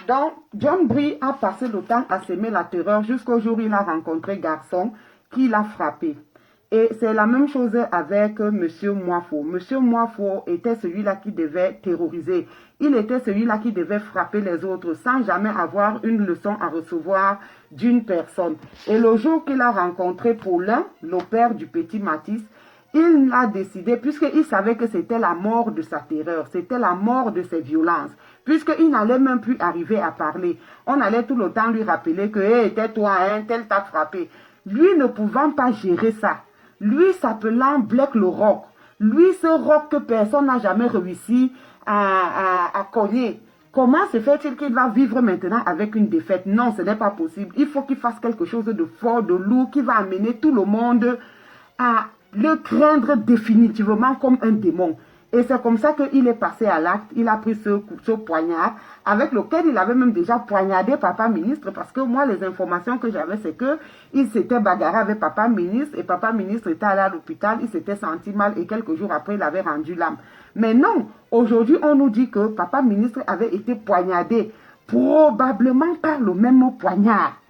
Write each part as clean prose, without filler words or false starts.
Donc, John Brie a passé le temps à s'aimer la terreur jusqu'au jour où il a rencontré Garçon qui l'a frappé. Et c'est la même chose avec Monsieur Moifo. Monsieur Moifo était celui-là qui devait terroriser. Il était celui-là qui devait frapper les autres sans jamais avoir une leçon à recevoir d'une personne. Et le jour qu'il a rencontré Paulin, le père du petit Matisse, il a décidé, puisqu'il savait que c'était la mort de sa terreur, c'était la mort de ses violences, puisqu'il n'allait même plus arriver à parler. On allait tout le temps lui rappeler que hey, tais-toi, hein, tel t'a frappé. Lui ne pouvant pas gérer ça, lui s'appelant Black le Rock, lui ce rock que personne n'a jamais réussi à cogner. Comment se fait-il qu'il va vivre maintenant avec une défaite? Non, ce n'est pas possible. Il faut qu'il fasse quelque chose de fort, de lourd, qui va amener tout le monde à le craindre définitivement comme un démon. Et c'est comme ça qu'il est passé à l'acte. Il a pris ce poignard avec lequel il avait même déjà poignardé papa ministre, parce que moi, les informations que j'avais, c'est qu'il s'était bagarré avec papa ministre et papa ministre était allé à l'hôpital, il s'était senti mal et quelques jours après, il avait rendu l'âme. Mais non, aujourd'hui, on nous dit que papa ministre avait été poignardé, probablement par le même poignard.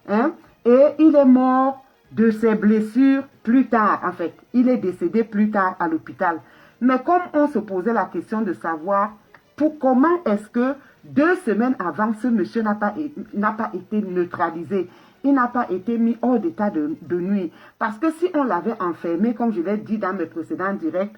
Hein? Et il est mort de ses blessures plus tard, en fait. Il est décédé plus tard à l'hôpital. Mais comme on se posait la question de savoir comment est-ce que 2 semaines avant, ce monsieur n'a pas été neutralisé, il n'a pas été mis hors d'état de nuit. Parce que si on l'avait enfermé, comme je l'ai dit dans mes précédents directs,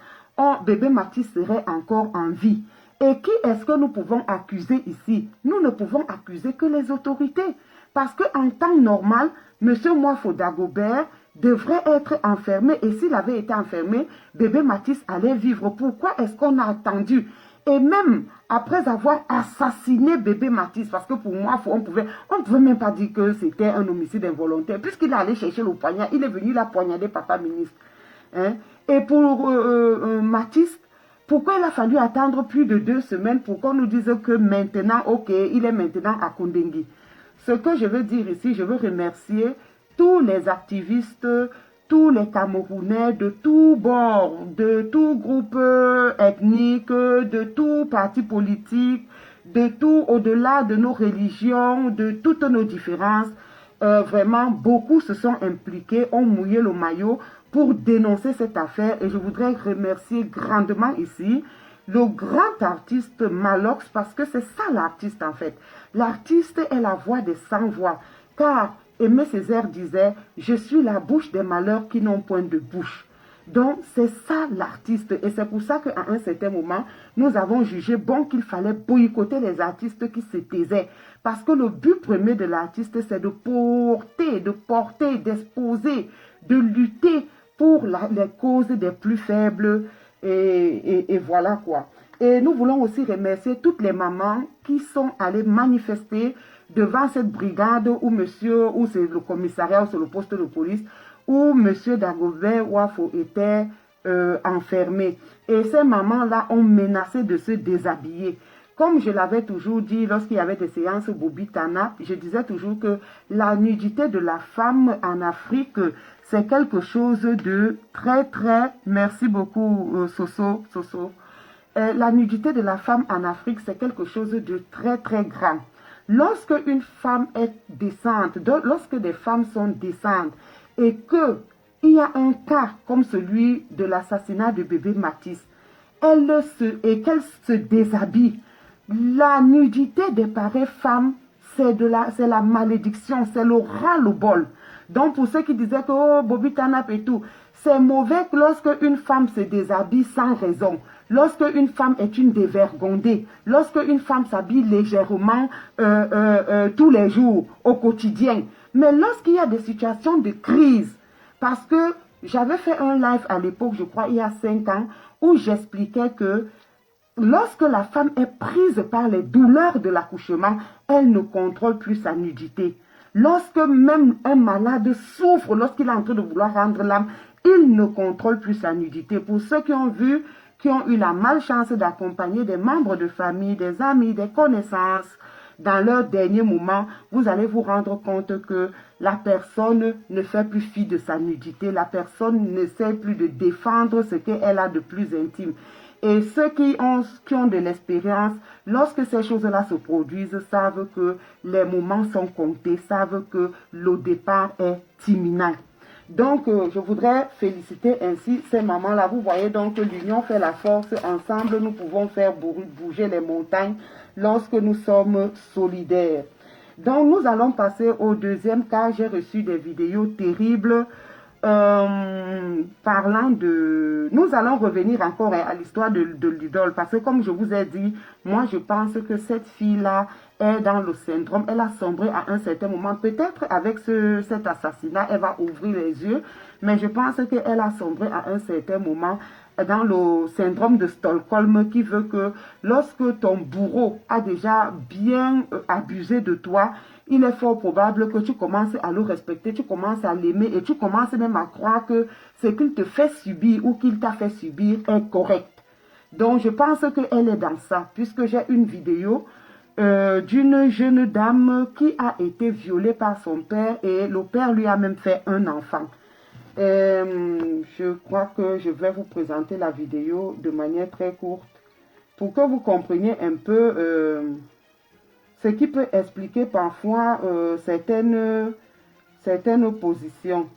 bébé Matisse serait encore en vie. Et qui est-ce que nous pouvons accuser ici? Nous ne pouvons accuser que les autorités. Parce qu'en temps normal, monsieur Moifo Dagobert devrait être enfermé. Et s'il avait été enfermé, bébé Matisse allait vivre. Pourquoi est-ce qu'on a attendu? Et même après avoir assassiné bébé Matisse, parce que pour moi, on ne pouvait même pas dire que c'était un homicide involontaire. Puisqu'il est allé chercher le poignard, il est venu la poignarder papa ministre. Hein? Et pour Matisse, pourquoi il a fallu attendre plus de 2 semaines pour qu'on nous dise que maintenant, ok, il est maintenant à Kundengui? Ce que je veux dire ici, je veux remercier tous les activistes, tous les Camerounais de tous bords, de tout groupe ethnique, de tout parti politique, de tout au-delà de nos religions, de toutes nos différences. Vraiment, beaucoup se sont impliqués, ont mouillé le maillot pour dénoncer cette affaire. Et je voudrais remercier grandement ici le grand artiste Malox, parce que c'est ça l'artiste en fait. L'artiste est la voix des sans-voix. Car Aimé Césaire disait, je suis la bouche des malheurs qui n'ont point de bouche. Donc c'est ça l'artiste. Et c'est pour ça qu'à un certain moment, nous avons jugé bon qu'il fallait boycotter les artistes qui se taisaient. Parce que le but premier de l'artiste, c'est de porter, d'exposer, de lutter pour les causes des plus faibles. Et voilà quoi. Et nous voulons aussi remercier toutes les mamans qui sont allées manifester devant cette brigade où c'est le commissariat ou c'est le poste de police, où monsieur Dagobert Wafo était enfermé. Et ces mamans-là ont menacé de se déshabiller. Comme je l'avais toujours dit lorsqu'il y avait des séances Bobitana, je disais toujours que la nudité de la femme en Afrique, c'est quelque chose de très, merci beaucoup Soso. La nudité de la femme en Afrique, c'est quelque chose de très, très grand. Lorsque une femme est décente, lorsque des femmes sont décentes et qu'il y a un cas comme celui de l'assassinat de bébé Matisse, et qu'elle se déshabille, la nudité des pareilles femmes, c'est la malédiction, c'est le ras-le-bol. Donc pour ceux qui disaient que oh, Bobby Tanap et tout, c'est mauvais lorsque une femme se déshabille sans raison. Lorsque une femme est une dévergondée, lorsque une femme s'habille légèrement tous les jours, au quotidien. Mais lorsqu'il y a des situations de crise, parce que j'avais fait un live à l'époque, je crois il y a 5 ans, où j'expliquais que lorsque la femme est prise par les douleurs de l'accouchement, elle ne contrôle plus sa nudité. Lorsque même un malade souffre, lorsqu'il est en train de vouloir rendre l'âme, il ne contrôle plus sa nudité. Pour ceux qui ont eu la malchance d'accompagner des membres de famille, des amis, des connaissances, dans leur dernier moment, vous allez vous rendre compte que la personne ne fait plus fi de sa nudité, la personne ne sait plus de défendre ce qu'elle a de plus intime. Et ceux qui ont de l'expérience, lorsque ces choses-là se produisent, savent que les moments sont comptés, savent que le départ est imminent. Donc, je voudrais féliciter ainsi ces mamans-là. Vous voyez donc que l'union fait la force. Ensemble, nous pouvons faire bouger les montagnes lorsque nous sommes solidaires. Donc, nous allons passer au deuxième cas. J'ai reçu des vidéos terribles parlant de... Nous allons revenir encore à l'histoire de l'idole. Parce que comme je vous ai dit, moi, je pense que cette fille-là est dans le syndrome. Elle a sombré à un certain moment. Peut-être avec cet assassinat, elle va ouvrir les yeux. Mais je pense qu'elle a sombré à un certain moment dans le syndrome de Stockholm qui veut que lorsque ton bourreau a déjà bien abusé de toi, il est fort probable que tu commences à le respecter, tu commences à l'aimer et tu commences même à croire que ce qu'il te fait subir ou qu'il t'a fait subir est correct. Donc je pense qu'elle est dans ça, puisque j'ai une vidéo d'une jeune dame qui a été violée par son père et le père lui a même fait un enfant. Je crois que je vais vous présenter la vidéo de manière très courte pour que vous compreniez un peu ce qui peut expliquer parfois certaines positions.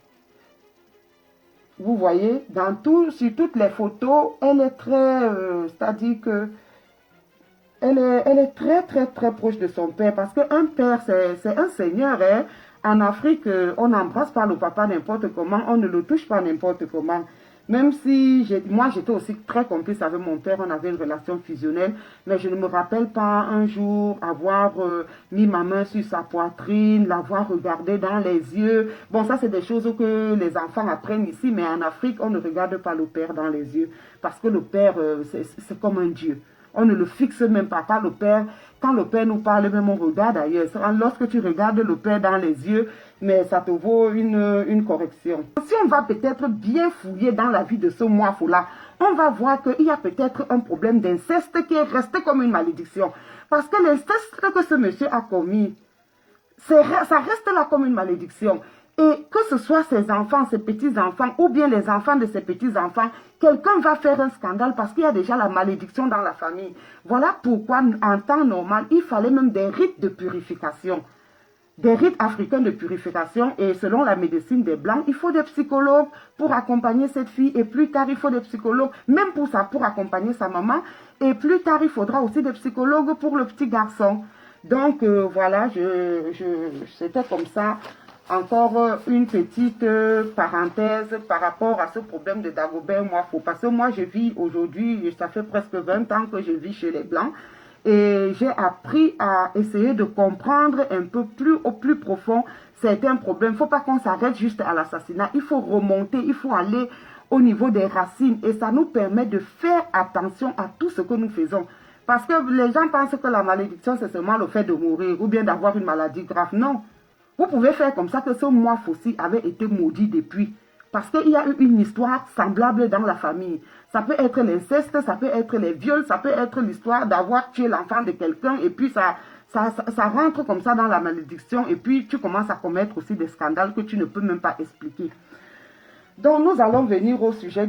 Vous voyez, sur toutes les photos, elle est très, c'est-à-dire que elle est très proche de son père parce qu'un père, c'est un seigneur. Hein. En Afrique, on n'embrasse pas le papa n'importe comment, on ne le touche pas n'importe comment. Même si moi, j'étais aussi très complice avec mon père, on avait une relation fusionnelle, mais je ne me rappelle pas un jour avoir mis ma main sur sa poitrine, l'avoir regardé dans les yeux. Bon, ça, c'est des choses que les enfants apprennent ici, mais en Afrique, on ne regarde pas le père dans les yeux, parce que le père, c'est comme un dieu. On ne le fixe même pas. Quand le père nous parle, même on regarde ailleurs. Lorsque tu regardes le père dans les yeux, mais ça te vaut une correction. Si on va peut-être bien fouiller dans la vie de ce Mouafo-là, on va voir qu'il y a peut-être un problème d'inceste qui est resté comme une malédiction. Parce que l'inceste que ce monsieur a commis, ça reste là comme une malédiction. Et que ce soit ses enfants, ses petits-enfants, ou bien les enfants de ses petits-enfants, quelqu'un va faire un scandale parce qu'il y a déjà la malédiction dans la famille. Voilà pourquoi, en temps normal, il fallait même des rites de purification. Des rites africains de purification. Et selon la médecine des Blancs, il faut des psychologues pour accompagner cette fille. Et plus tard, il faut des psychologues, même pour accompagner sa maman. Et plus tard, il faudra aussi des psychologues pour le petit garçon. Donc, voilà, c'était comme ça. Encore une petite parenthèse par rapport à ce problème de Dagobert Mouafo. Parce que moi, je vis aujourd'hui, ça fait presque 20 ans que je vis chez les Blancs. Et j'ai appris à essayer de comprendre un peu plus au plus profond certains problèmes. Il ne faut pas qu'on s'arrête juste à l'assassinat. Il faut remonter, il faut aller au niveau des racines. Et ça nous permet de faire attention à tout ce que nous faisons. Parce que les gens pensent que la malédiction, c'est seulement le fait de mourir ou bien d'avoir une maladie grave. Non. Vous pouvez faire comme ça que ce Mouafo-ci avait été maudit depuis. Parce qu'il y a eu une histoire semblable dans la famille. Ça peut être l'inceste, ça peut être les viols, ça peut être l'histoire d'avoir tué l'enfant de quelqu'un et puis ça rentre comme ça dans la malédiction et puis tu commences à commettre aussi des scandales que tu ne peux même pas expliquer. Donc nous allons venir au sujet.